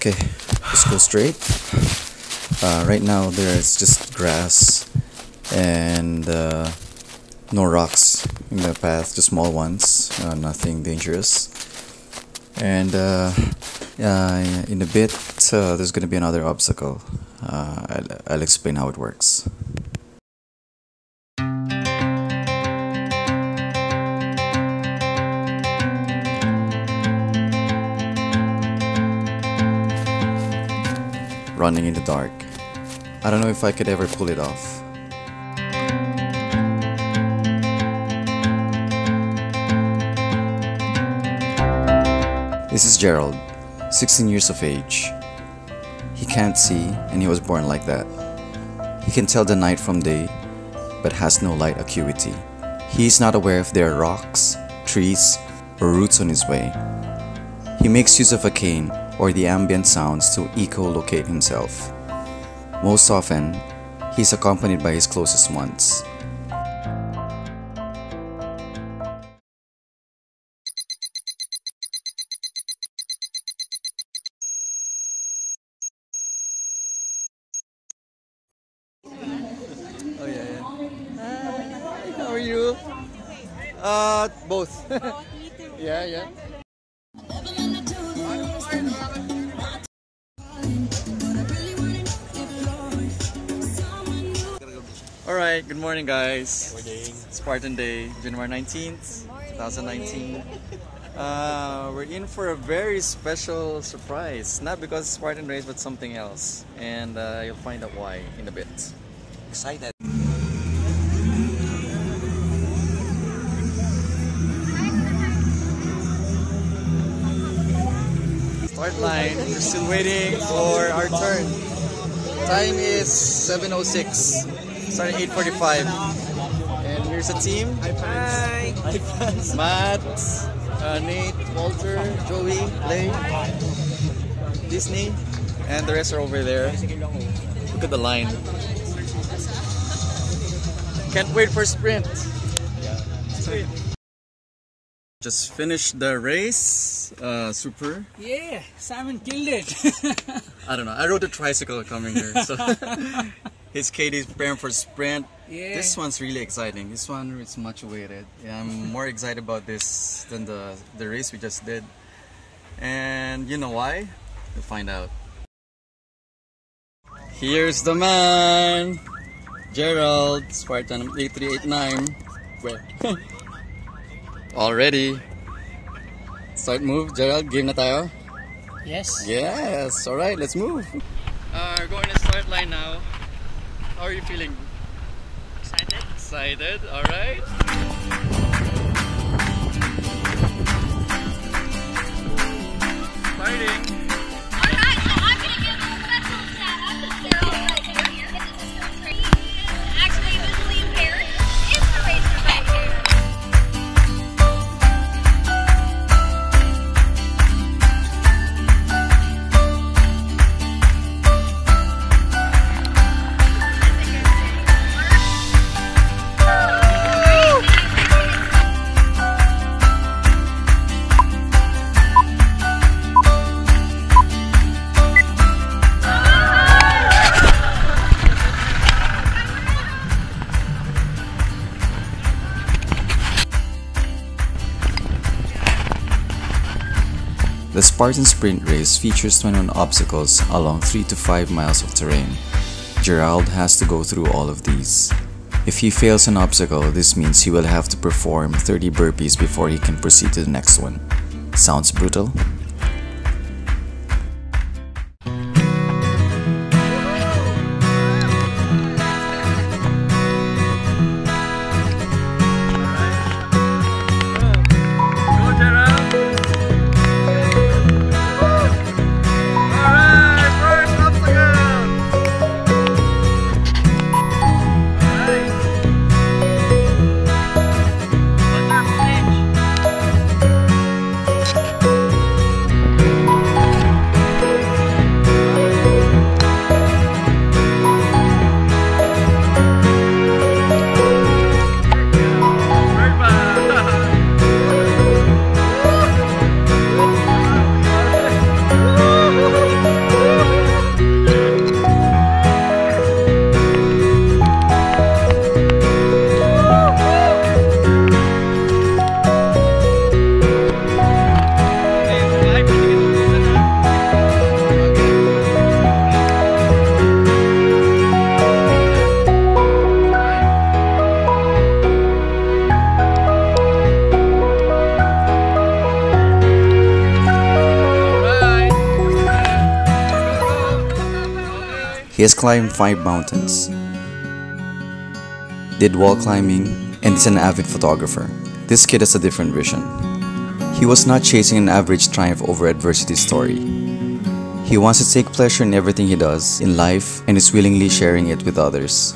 Okay, let's go straight. Right now there's just grass and no rocks in the path, just small ones, nothing dangerous. And in a bit there's gonna be another obstacle. I'll explain how it works. Running in the dark. I don't know if I could ever pull it off. This is Gerald, 16 years of age. He can't see and he was born like that. He can tell the night from day but has no light acuity. He is not aware if there are rocks, trees, or roots on his way. He makes use of a cane or the ambient sounds to echolocate himself. Most often, he is accompanied by his closest ones. Oh yeah. Hi, how are you? Both. Yeah. Alright, good morning guys. Spartan Day, January 19th, 2019. We're in for a very special surprise. Not because Spartan Race, but something else. And you'll find out why in a bit. Excited. Start line, we're still waiting for our turn. Time is 7:06. Starting 8:45. And here's a team. Hi! Matt, Nate, Walter, Joey, Lay, Disney, and the rest are over there. Look at the line. Can't wait for sprint. Yeah. Just finished the race. Super. Yeah, Simon killed it. I don't know. I rode a tricycle coming here. So his Katie's preparing for sprint. Yeah. This one's really exciting. This one is much awaited. Yeah, I'm more excited about this than the race we just did. And you know why? You'll find out. Here's the man! Gerald, Spartan 8389. Well, already. Start move, Gerald. Game na tayo? Yes. Yes. Alright, let's move. We're going to start line now. How are you feeling? Excited? Excited, alright. Starting. Alright, so I'm going to give a special shout out to Gerald right here. This is so great. Actually visually impaired. Is the racer right here. The Spartan Sprint Race features 21 obstacles along 3 to 5 miles of terrain. Gerald has to go through all of these. If he fails an obstacle, this means he will have to perform 30 burpees before he can proceed to the next one. Sounds brutal? He has climbed 5 mountains, did wall climbing, and is an avid photographer. This kid has a different vision. He was not chasing an average triumph over adversity story. He wants to take pleasure in everything he does in life and is willingly sharing it with others.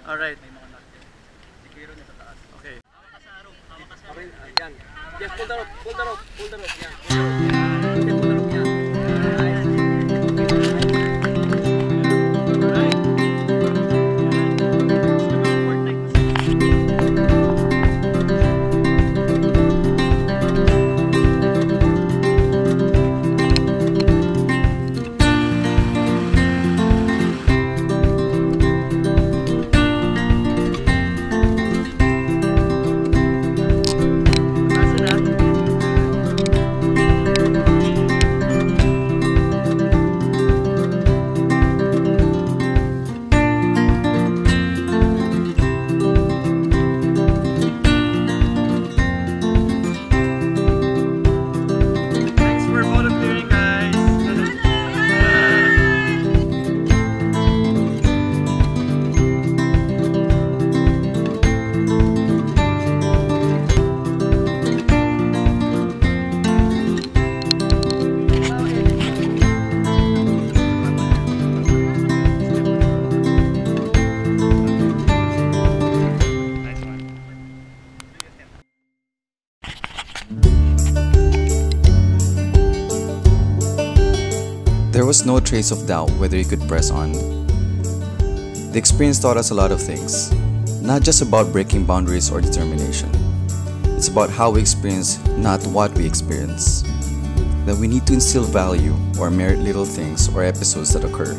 Alright. Okay. Just pull the rope, pull the rope, pull the rope. Yeah. Pull the rope, yeah. There was no trace of doubt whether he could press on. The experience taught us a lot of things, not just about breaking boundaries or determination. It's about how we experience, not what we experience. That we need to instill value or merit little things or episodes that occur.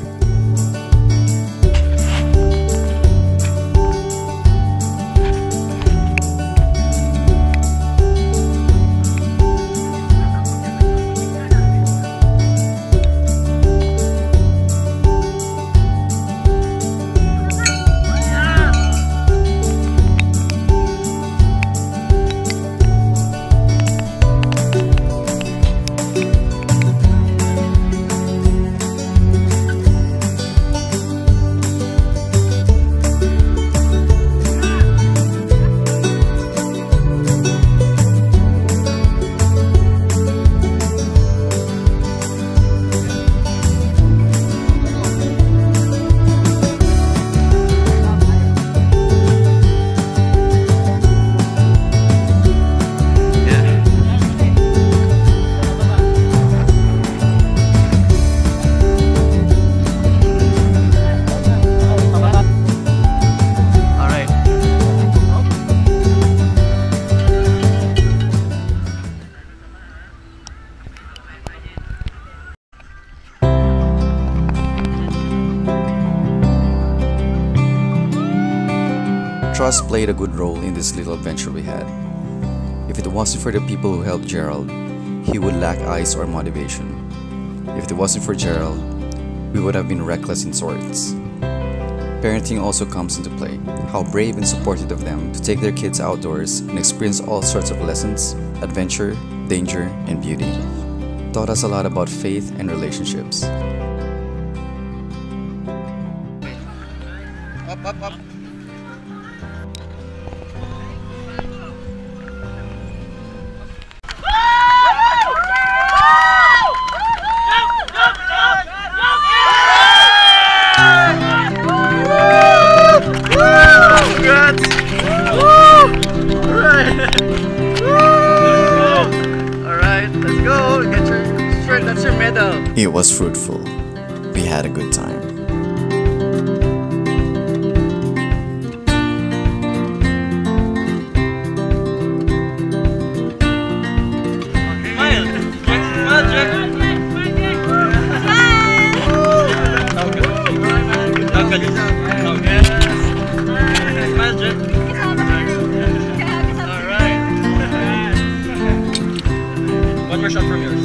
Trust played a good role in this little adventure we had. If it wasn't for the people who helped Gerald, he would lack eyes or motivation. If it wasn't for Gerald, we would have been reckless in sorts. Parenting also comes into play. How brave and supportive of them to take their kids outdoors and experience all sorts of lessons, adventure, danger, and beauty. Taught us a lot about faith and relationships. Up, up, up. was fruitful. We had a good time. One more shot from yours.